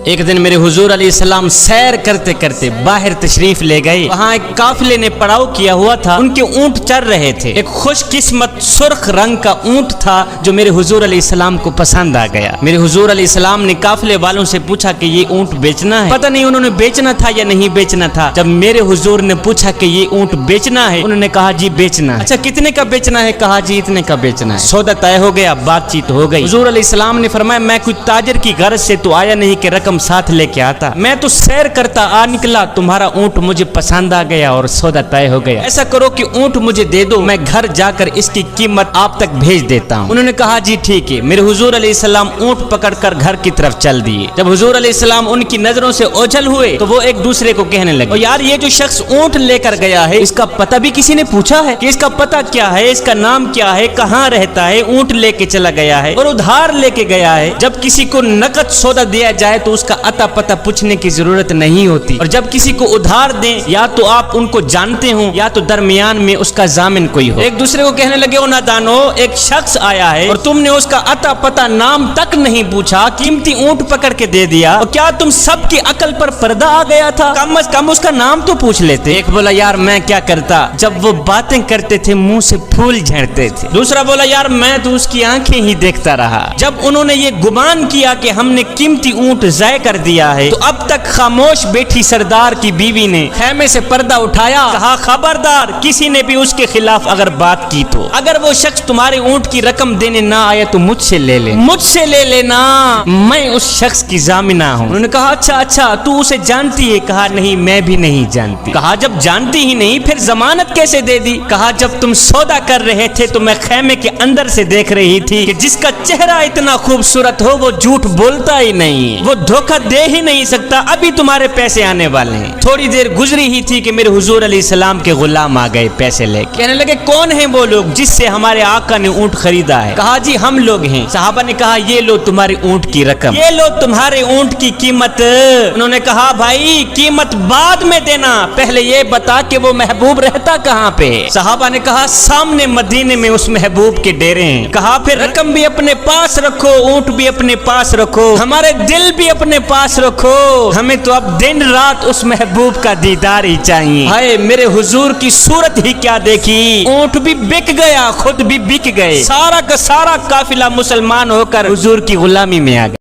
ایک دن میرے حضور علیہ السلام سیر کرتے کرتے باہر تشریف لے گئے. وہاں ایک قافلے نے پڑاؤ کیا ہوا تھا. ان کے اونٹ چر رہے تھے. ایک خوش قسمت سرخ رنگ کا اونٹ تھا جو میرے حضور علیہ السلام کو پسند آ گیا. میرے حضور علیہ السلام نے قافلے والوں سے پوچھا کہ یہ اونٹ بیچنا ہے. پتہ نہیں انہوں نے بیچنا تھا یا نہیں بیچنا تھا. جب میرے حضور نے پوچھا کہ یہ اونٹ بیچنا ہے, انہوں نے کہا جی بیچنا ہے. اچھا کتنے کا بیچنا ہے؟ کہا جی اتنے کا بیچنا ہے. سودا طے ہو گیا, بات چیت ہو گئی. حضور علیہ السلام نے فرمایا میں کوئی تاجر کی غرض سے تو آیا نہیں کہ رقم ساتھ لے کے آتا. میں تو سیر کرتا آ نکلا, تمہارا اونٹ مجھے پسند آ گیا اور سودا طے ہو گیا. ایسا کرو کہ اونٹ مجھے دے دو, میں گھر جا کر اس کی قیمت آپ تک بھیج دیتا ہوں. انہوں نے کہا جی ٹھیک ہے. میرے حضور علیہ السلام اونٹ پکڑ کر گھر کی طرف چل دیے. جب حضور علیہ السلام ان کی نظروں سے اوجھل ہوئے تو وہ ایک دوسرے کو کہنے لگے یار یہ جو شخص اونٹ لے کر گیا ہے اس کا پتہ بھی کسی نے پوچھا ہے کہ اس کا پتہ کیا ہے, اس کا نام کیا ہے, کہاں رہتا ہے؟ اونٹ لے کے چلا گیا ہے اور ادھار لے کے گیا ہے. جب کسی کو نقد سودا دیا جائے تو اس کا عطا پتہ پوچھنے کی ضرورت نہیں ہوتی, اور جب کسی کو ادھار دیں یا تو آپ ان کو جانتے ہوں یا تو درمیان میں اس کا ضامن کوئی ہو. ایک دوسرے کو کہنے لگے او نادانو, ایک شخص آیا ہے اور تم نے اس کا عطا پتہ نام تک نہیں پوچھا, قیمتی اونٹ پکڑ کے دے دیا, اور کیا تم سب کی عقل پر پردہ آ گیا تھا؟ کم از کم اس کا نام تو پوچھ لیتے. ایک بولا یار میں کیا کرتا, جب وہ باتیں کرتے تھے منہ سے پھول جھڑتے تھے. دوسرا بولا یار میں تو اس کی آنکھیں ہی دیکھتا رہا. جب انہوں نے یہ گمان کیا کہ ہم نے قیمتی اونٹ ضائع کر دیا ہے تو اب تک خاموش بیٹھی سردار کی بیوی نے خیمے سے پردہ اٹھایا, کہا خبردار کسی نے بھی اس کے خلاف اگر بات کی تو اگر وہ شخص تمہارے اونٹ کی رقم دینے نہ آئے تو مجھ سے لے لے, مجھ سے لے لینا, میں اس شخص کی ضامنہ ہوں. انہوں نے کہا اچھا تو اسے جانتی ہے؟ کہا نہیں میں بھی نہیں جانتی. کہا جب جانتی ہی نہیں پھر ضمانت کیسے دے دی؟ کہا جب تم سودا کر رہے تھے تو میں خیمے کے اندر سے دیکھ رہی تھی کہ جس کا چہرہ اتنا خوبصورت ہو وہ جھوٹ بولتا ہی نہیں, وہ دھوکہ دے ہی نہیں سکتا. ابھی تمہارے پیسے آنے والے ہیں. تھوڑی دیر گزری ہی تھی کہ میرے حضور علیہ السلام کے غلام آ گئے پیسے لے کے. کہنے لگے کون ہیں وہ لوگ جس سے ہمارے آقا نے اونٹ خریدا ہے؟ کہا جی ہم لوگ ہیں. صحابہ نے کہا یہ لو تمہارے اونٹ کی رقم, یہ لو تمہارے اونٹ کی قیمت. انہوں نے کہا بھائی قیمت بعد میں دینا, پہلے یہ بتا کہ وہ محبوب رہتا کہاں پہ؟ صحابہ نے کہا سامنے مدینے میں اس محبوب کے ڈیرے ہیں. کہا پھر رقم بھی اپنے پاس رکھو, اونٹ بھی اپنے پاس رکھو, ہمارے دل بھی اپنے پاس رکھو, ہمیں تو اب دن رات اس محبوب کا دیدار ہی چاہیے. ہائے میرے حضور کی صورت ہی کیا دیکھی, اونٹ بھی بک گیا, خود بھی بک گئے, سارا کا سارا قافلہ مسلمان ہو کر حضور کی غلامی میں آ گیا.